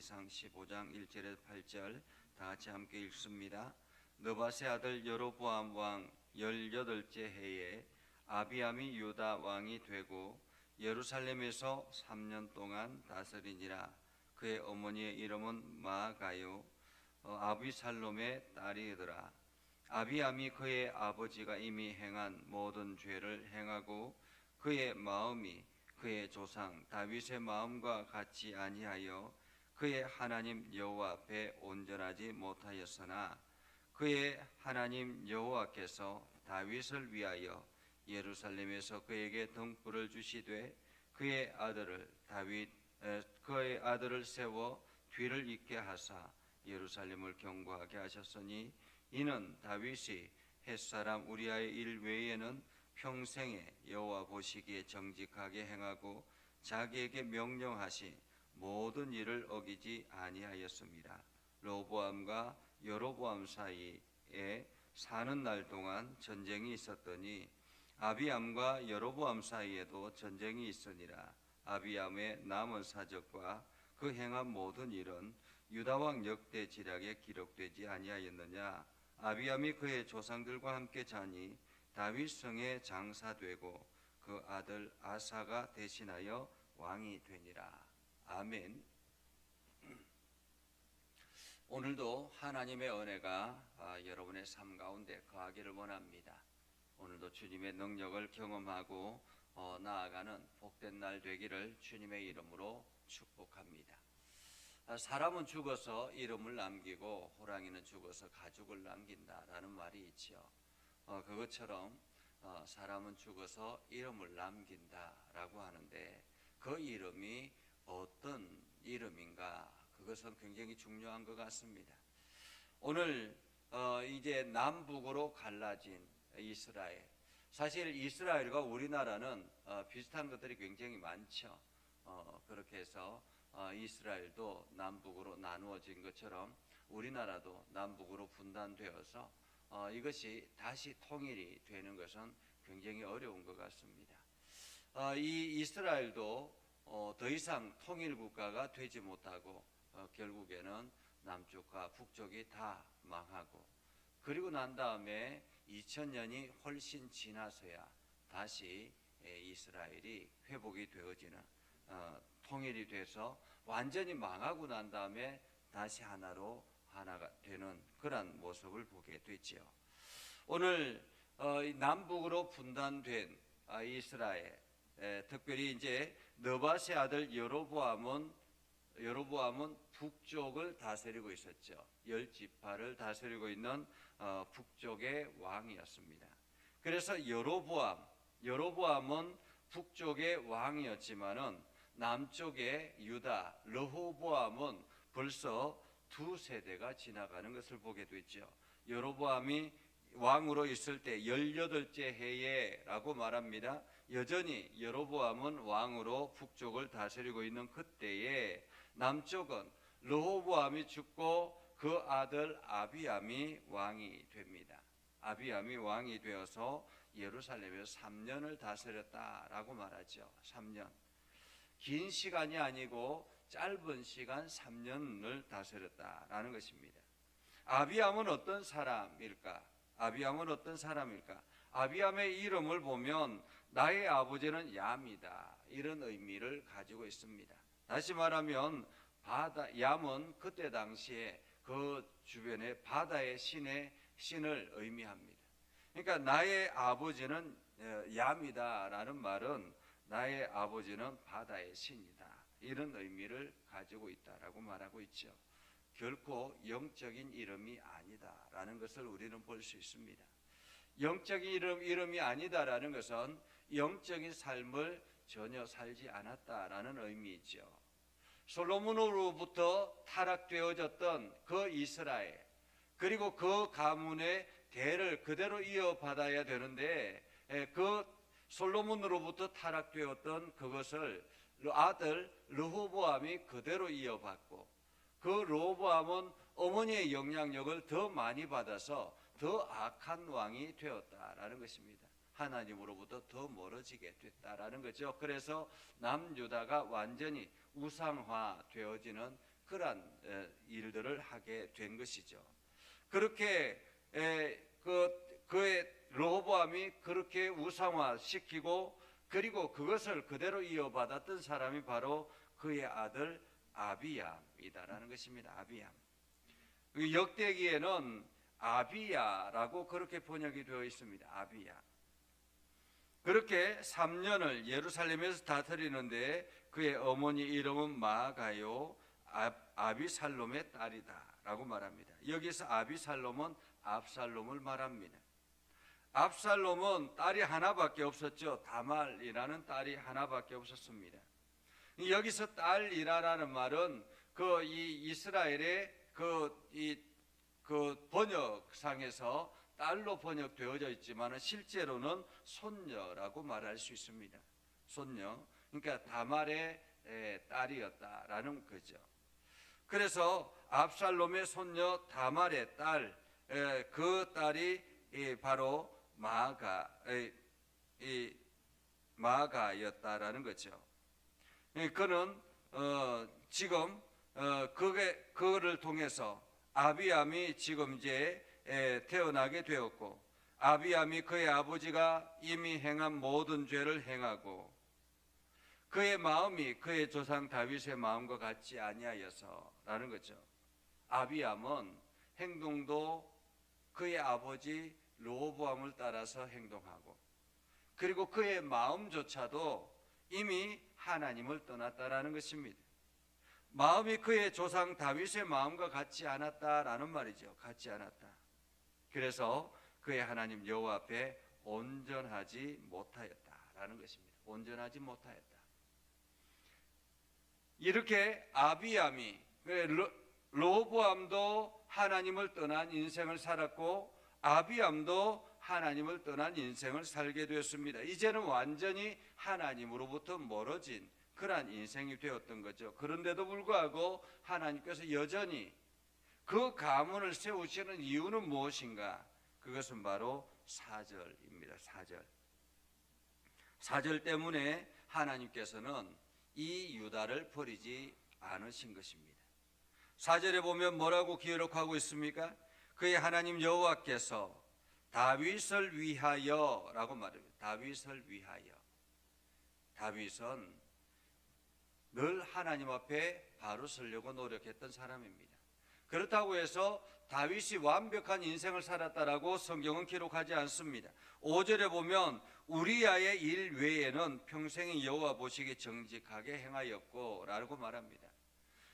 사무엘기상 15장 1절에서 8절 다 같이 함께 읽습니다. 느밧의 아들 여로보암 왕 18째 해에 아비암이 유다 왕이 되고 예루살렘에서 3년 동안 다스리니라. 그의 어머니의 이름은 마아가요 아비살롬의 딸이더라. 아비암이 그의 아버지가 이미 행한 모든 죄를 행하고 그의 마음이 그의 조상 다윗의 마음과 같이 아니하여 그의 하나님 여호와 앞에 온전하지 못하였으나 그의 하나님 여호와께서 다윗을 위하여 예루살렘에서 그에게 등불을 주시되 그의 아들을 세워 뒤를 잇게 하사 예루살렘을 경고하게 하셨으니 이는 다윗이 햇사람 우리아의 일 외에는 평생에 여호와 보시기에 정직하게 행하고 자기에게 명령하신 모든 일을 어기지 아니하였습니다. 로보암과 여로보암 사이에 사는 날 동안 전쟁이 있었더니 아비암과 여로보암 사이에도 전쟁이 있으니라. 아비암의 남은 사적과 그 행한 모든 일은 유다왕 역대 지략에 기록되지 아니하였느냐. 아비암이 그의 조상들과 함께 자니 다윗 성에 장사되고 그 아들 아사가 대신하여 왕이 되니라. 아멘. 오늘도 하나님의 은혜가 여러분의 삶 가운데 거하기를 원합니다. 오늘도 주님의 능력을 경험하고 나아가는 복된 날 되기를 주님의 이름으로 축복합니다. 사람은 죽어서 이름을 남기고 호랑이는 죽어서 가죽을 남긴다라는 말이 있죠. 그것처럼 사람은 죽어서 이름을 남긴다라고 하는데 그 이름이 어떤 이름인가, 그것은 굉장히 중요한 것 같습니다. 오늘 이제 남북으로 갈라진 이스라엘, 사실 이스라엘과 우리나라는 비슷한 것들이 굉장히 많죠. 그렇게 해서 이스라엘도 남북으로 나누어진 것처럼 우리나라도 남북으로 분단되어서 이것이 다시 통일이 되는 것은 굉장히 어려운 것 같습니다. 이 이스라엘도 더 이상 통일 국가가 되지 못하고 결국에는 남쪽과 북쪽이 다 망하고, 그리고 난 다음에 2000년이 훨씬 지나서야 다시 이스라엘이 회복이 되어지는, 통일이 돼서 완전히 망하고 난 다음에 다시 하나가 되는 그런 모습을 보게 되지요. 오늘 남북으로 분단된 이스라엘, 특별히 이제 느밧의 아들 여로보암은 북쪽을 다스리고 있었죠. 10지파를 다스리고 있는 북쪽의 왕이었습니다. 그래서 여로보암은 북쪽의 왕이었지만은 남쪽의 유다 르호보암은 벌써 2세대가 지나가는 것을 보게 되죠. 여로보암이 왕으로 있을 때 18째 해에라고 말합니다. 여전히 여로보암은 왕으로 북쪽을 다스리고 있는 그때에 남쪽은 르호보암이 죽고 그 아들 아비암이 왕이 됩니다. 아비암이 왕이 되어서 예루살렘에서 3년을 다스렸다라고 말하죠. 3년. 긴 시간이 아니고 짧은 시간 3년을 다스렸다라는 것입니다. 아비암은 어떤 사람일까? 아비암의 이름을 보면 나의 아버지는 얌이다, 이런 의미를 가지고 있습니다. 다시 말하면 얌은 그때 당시에 그 주변에 바다의 신을 의미합니다. 그러니까 나의 아버지는 얌이다라는 말은 나의 아버지는 바다의 신이다, 이런 의미를 가지고 있다라고 말하고 있죠. 결코 영적인 이름이 아니다라는 것을 우리는 볼 수 있습니다. 영적인 이름이 아니다라는 것은 영적인 삶을 전혀 살지 않았다라는 의미이죠. 솔로몬으로부터 타락되어졌던 그 이스라엘, 그리고 그 가문의 대를 그대로 이어받아야 되는데 그 솔로몬으로부터 타락되었던 그것을 아들 르호보암이 그대로 이어받고, 그 르호보암은 어머니의 영향력을 더 많이 받아서 더 악한 왕이 되었다라는 것입니다. 하나님으로부터 더 멀어지게 됐다라는 거죠. 그래서 남유다가 완전히 우상화 되어지는 그러한 일들을 하게 된 것이죠. 그렇게 그의 르호보암이 그렇게 우상화시키고 그리고 그것을 그대로 이어받았던 사람이 바로 그의 아들 아비야이다라는 것입니다. 아비야. 역대기에는 아비야라고 그렇게 번역이 되어 있습니다. 아비야. 그렇게 3년을 예루살렘에서 다스리는데 그의 어머니 이름은 마아가요 아비살롬의 딸이다라고 말합니다. 여기서 아비살롬은 압살롬을 말합니다. 압살롬은 딸이 하나밖에 없었죠. 다말이라는 딸이 하나밖에 없었습니다. 여기서 딸이라는 말은 이 이스라엘의 그 번역상에서 딸로 번역되어져 있지만 실제로는 손녀라고 말할 수 있습니다. 손녀. 그러니까 다말의 딸이었다라는 거죠. 그래서 압살롬의 손녀 다말의 딸, 그 딸이 바로 마아가였다라는 거죠. 그는 지금 그거를 통해서 아비암이 지금 이제 태어나게 되었고, 아비암이 그의 아버지가 이미 행한 모든 죄를 행하고 그의 마음이 그의 조상 다윗의 마음과 같지 아니하여서라는 거죠. 아비암은 행동도 그의 아버지 르호보암을 따라서 행동하고 그리고 그의 마음조차도 이미 하나님을 떠났다라는 것입니다. 마음이 그의 조상 다윗의 마음과 같지 않았다라는 말이죠. 같지 않았다. 그래서 그의 하나님 여호와 앞에 온전하지 못하였다라는 것입니다. 온전하지 못하였다. 이렇게 아비암이 르호보암도 하나님을 떠난 인생을 살았고 아비암도 하나님을 떠난 인생을 살게 되었습니다. 이제는 완전히 하나님으로부터 멀어진 그러한 인생이 되었던 거죠. 그런데도 불구하고 하나님께서 여전히 그 가문을 세우시는 이유는 무엇인가? 그것은 바로 사절입니다. 사절 때문에 하나님께서는 이 유다를 버리지 않으신 것입니다. 4절에 보면 뭐라고 기록하고 있습니까? 그의 하나님 여호와께서 다윗을 위하여라고 말합니다. 다윗을 위하여. 다윗은 늘 하나님 앞에 바로 서려고 노력했던 사람입니다. 그렇다고 해서 다윗이 완벽한 인생을 살았다라고 성경은 기록하지 않습니다. 5절에 보면 우리야의 일 외에는 평생에 여호와 보시기에 정직하게 행하였고 라고 말합니다.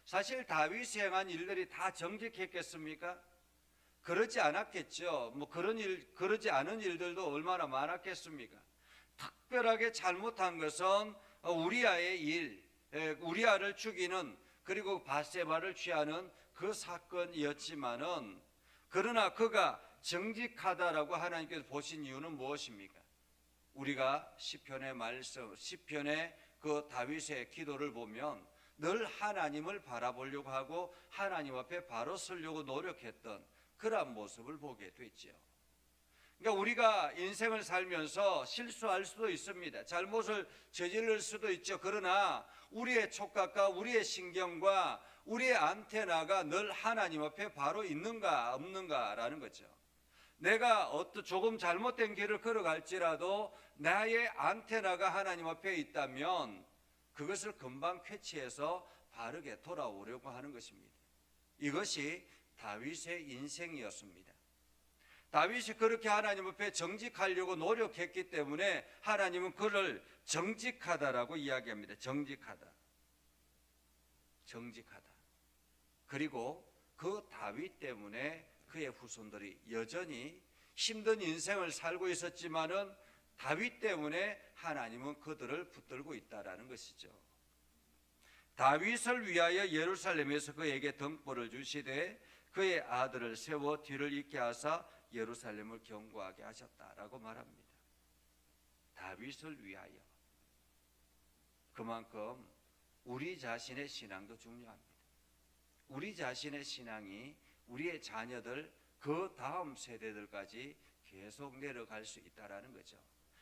사실 다윗이 행한 일들이 다 정직했겠습니까? 그러지 않았겠죠. 그러지 않은 일들도 얼마나 많았겠습니까? 특별하게 잘못한 것은 우리야의 일, 우리야를 죽이는 그리고 바세바를 취하는 그 사건이었지만은 그러나 그가 정직하다라고 하나님께서 보신 이유는 무엇입니까? 우리가 시편의 말씀, 시편의 그 다윗의 기도를 보면 늘 하나님을 바라보려고 하고 하나님 앞에 바로 서려고 노력했던 그러한 모습을 보게 됐죠. 그러니까 우리가 인생을 살면서 실수할 수도 있습니다. 잘못을 저지를 수도 있죠. 그러나 우리의 촉각과 우리의 신경과 우리의 안테나가 늘 하나님 앞에 바로 있는가 없는가라는 거죠. 내가 조금 잘못된 길을 걸어갈지라도 나의 안테나가 하나님 앞에 있다면 그것을 금방 캐치해서 바르게 돌아오려고 하는 것입니다. 이것이 다윗의 인생이었습니다. 다윗이 그렇게 하나님 앞에 정직하려고 노력했기 때문에 하나님은 그를 정직하다라고 이야기합니다. 정직하다. 그리고 그 다윗 때문에 그의 후손들이 여전히 힘든 인생을 살고 있었지만은 다윗 때문에 하나님은 그들을 붙들고 있다라는 것이죠. 다윗을 위하여 예루살렘에서 그에게 등불을 주시되 그의 아들을 세워 뒤를 잇게 하사 예루살렘을 견고하게 하셨다라고 말합니다. 다윗을 위하여. 그만큼 우리 자신의 신앙도 중요합니다. 우리 자신의 신앙이 우리의 자녀들 그 다음 세대들까지 계속 내려갈 수 있다라는 거죠.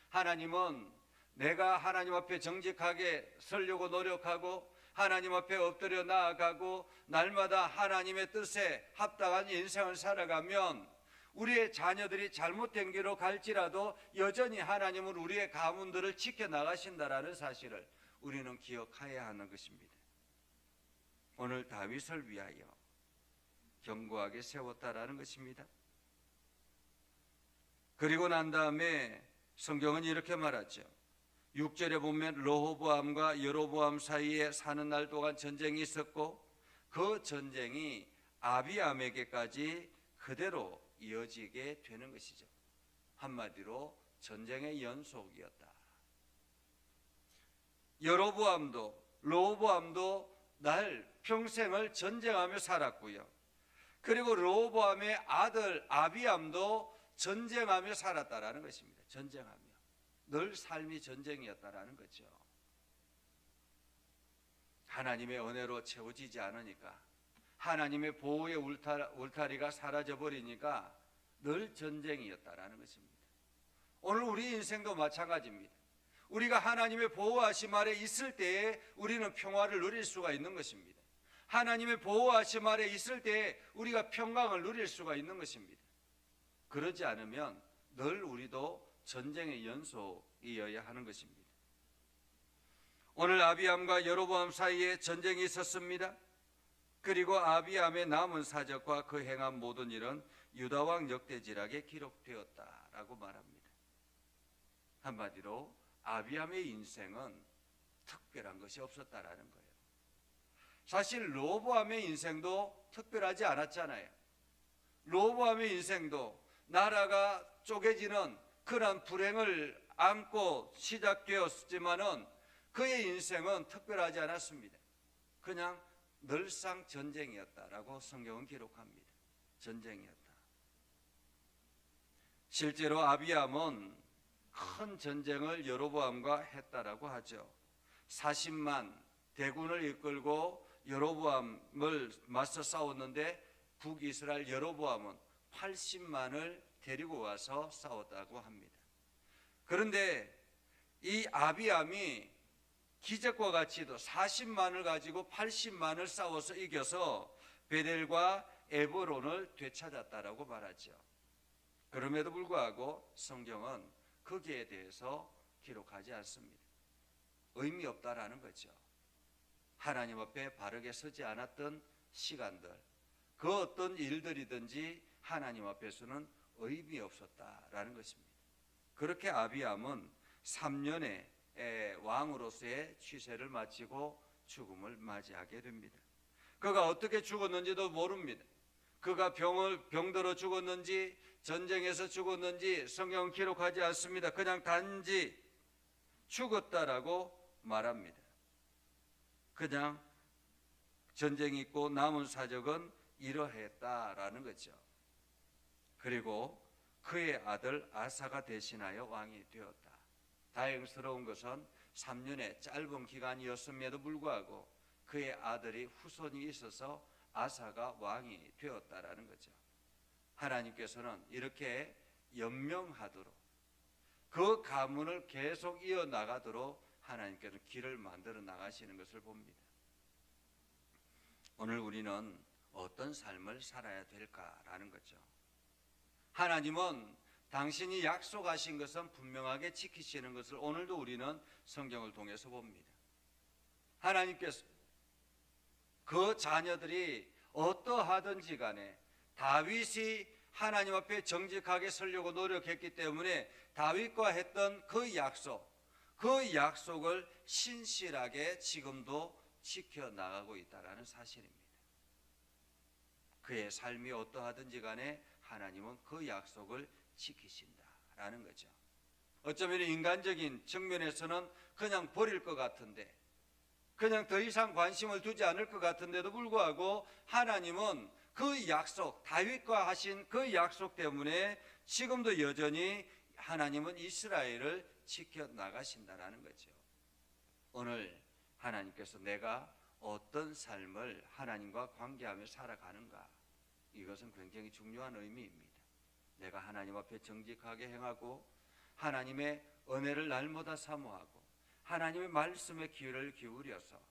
하나님은 내가 하나님 앞에 정직하게 서려고 노력하고 하나님 앞에 엎드려 나아가고 날마다 하나님의 뜻에 합당한 인생을 살아가면 우리의 자녀들이 잘못된 길로 갈지라도 여전히 하나님은 우리의 가문들을 지켜나가신다라는 사실을 우리는 기억해야 하는 것입니다. 오늘 다윗을 위하여 견고하게 세웠다라는 것입니다. 그리고 난 다음에 성경은 이렇게 말하죠. 6절에 보면 르호보암과 여로보암 사이에 사는 날 동안 전쟁이 있었고 그 전쟁이 아비암에게까지 그대로 이어지게 되는 것이죠. 한마디로 전쟁의 연속이었다. 여로보암도 르호보암도 날 평생을 전쟁하며 살았고요. 그리고 르호보암의 아들 아비암도 전쟁하며 살았다라는 것입니다. 전쟁하며 늘 삶이 전쟁이었다라는 거죠. 하나님의 은혜로 채워지지 않으니까, 하나님의 보호의 울타리가 사라져버리니까 늘 전쟁이었다라는 것입니다. 오늘 우리 인생도 마찬가지입니다. 우리가 하나님의 보호하심 아래 있을 때에 우리는 평화를 누릴 수가 있는 것입니다. 하나님의 보호하심 아래 있을 때에 우리가 평강을 누릴 수가 있는 것입니다. 그러지 않으면 늘 우리도 전쟁의 연속이어야 하는 것입니다. 오늘 아비암과 여로보암 사이에 전쟁이 있었습니다. 그리고 아비암의 남은 사적과 그 행한 모든 일은 유다왕 역대지락에 기록되었다라고 말합니다. 한마디로 아비암의 인생은 특별한 것이 없었다라는 거예요. 사실 르호보암의 인생도 특별하지 않았잖아요. 르호보암의 인생도 나라가 쪼개지는 그런 불행을 안고 시작되었지만은 그의 인생은 특별하지 않았습니다. 그냥 늘상 전쟁이었다라고 성경은 기록합니다. 전쟁이었다. 실제로 아비암은 큰 전쟁을 여로보암과 했다라고 하죠. 40만 대군을 이끌고 여로보암을 맞서 싸웠는데 북이스라엘 여로보암은 80만을 데리고 와서 싸웠다고 합니다. 그런데 이 아비암이 기적과 같이도 40만을 가지고 80만을 싸워서 이겨서 베델과 에브론을 되찾았다라고 말하죠. 그럼에도 불구하고 성경은 거기에 대해서 기록하지 않습니다. 의미 없다라는 거죠. 하나님 앞에 바르게 서지 않았던 시간들, 그 어떤 일들이든지 하나님 앞에서는 의미 없었다라는 것입니다. 그렇게 아비암은 3년의 왕으로서의 취세를 마치고 죽음을 맞이하게 됩니다. 그가 어떻게 죽었는지도 모릅니다. 그가 병들어 죽었는지 전쟁에서 죽었는지 성경은 기록하지 않습니다. 그냥 단지 죽었다라고 말합니다. 그냥 전쟁이 있고 남은 사적은 이러했다라는 거죠. 그리고 그의 아들 아사가 대신하여 왕이 되었다. 다행스러운 것은 3년의 짧은 기간이었음에도 불구하고 그의 아들이 후손이 있어서 아사가 왕이 되었다라는 거죠. 하나님께서는 이렇게 연명하도록 그 가문을 계속 이어나가도록 하나님께서 길을 만들어 나가시는 것을 봅니다. 오늘 우리는 어떤 삶을 살아야 될까라는 거죠. 하나님은 당신이 약속하신 것은 분명하게 지키시는 것을 오늘도 우리는 성경을 통해서 봅니다. 하나님께서 그 자녀들이 어떠하든지 간에 다윗이 하나님 앞에 정직하게 서려고 노력했기 때문에 다윗과 했던 그 약속을 신실하게 지금도 지켜나가고 있다는 사실입니다. 그의 삶이 어떠하든지 간에 하나님은 그 약속을 지키신다라는 거죠. 어쩌면 인간적인 측면에서는 그냥 버릴 것 같은데, 그냥 더 이상 관심을 두지 않을 것 같은데도 불구하고 하나님은 그 약속, 다윗과 하신 그 약속 때문에 지금도 여전히 하나님은 이스라엘을 지켜나가신다는 거죠. 오늘 하나님께서 내가 어떤 삶을 하나님과 관계하며 살아가는가, 이것은 굉장히 중요한 의미입니다. 내가 하나님 앞에 정직하게 행하고 하나님의 은혜를 날마다 사모하고 하나님의 말씀에 귀를 기울여서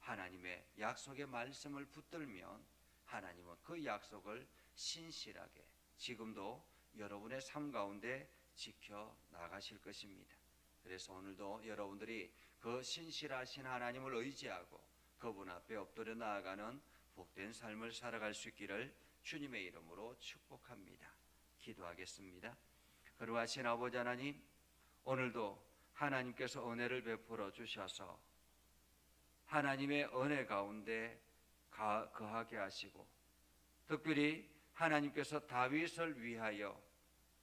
하나님의 약속의 말씀을 붙들면 하나님은 그 약속을 신실하게 지금도 여러분의 삶 가운데 지켜 나가실 것입니다. 그래서 오늘도 여러분들이 그 신실하신 하나님을 의지하고 그분 앞에 엎드려 나아가는 복된 삶을 살아갈 수 있기를 주님의 이름으로 축복합니다. 기도하겠습니다. 거룩하신 아버지 하나님, 오늘도 하나님께서 은혜를 베풀어 주셔서 하나님의 은혜 가운데 거하게 하시고, 특별히 하나님께서 다윗을 위하여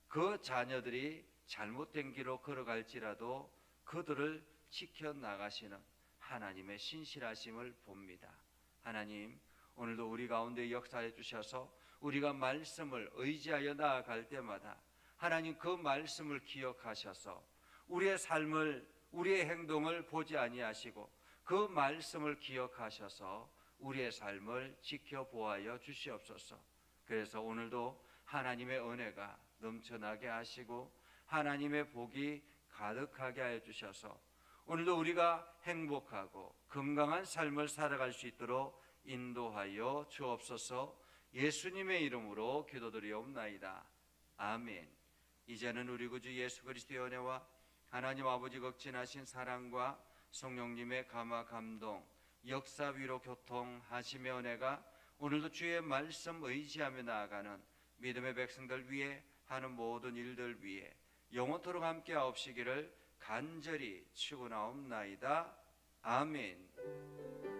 그 자녀들이 잘못된 길로 걸어갈지라도 그들을 지켜나가시는 하나님의 신실하심을 봅니다. 하나님, 오늘도 우리 가운데 역사해 주셔서 우리가 말씀을 의지하여 나아갈 때마다 하나님 그 말씀을 기억하셔서 우리의 삶을, 우리의 행동을 보지 아니하시고 그 말씀을 기억하셔서 우리의 삶을 지켜보아여 주시옵소서. 그래서 오늘도 하나님의 은혜가 넘쳐나게 하시고 하나님의 복이 가득하게 하여 주셔서 오늘도 우리가 행복하고 건강한 삶을 살아갈 수 있도록 인도하여 주옵소서. 예수님의 이름으로 기도드리옵나이다. 아멘. 이제는 우리 구주 예수 그리스도의 은혜와 하나님 아버지 극진하신 사랑과 성령님의 감화 감동, 역사 위로 교통하심의 은혜가 오늘도 주의 말씀 의지하며 나아가는 믿음의 백성들 위해 하는 모든 일들 위해 영원토록 함께 하옵시기를 간절히 축원하옵나이다. 아멘.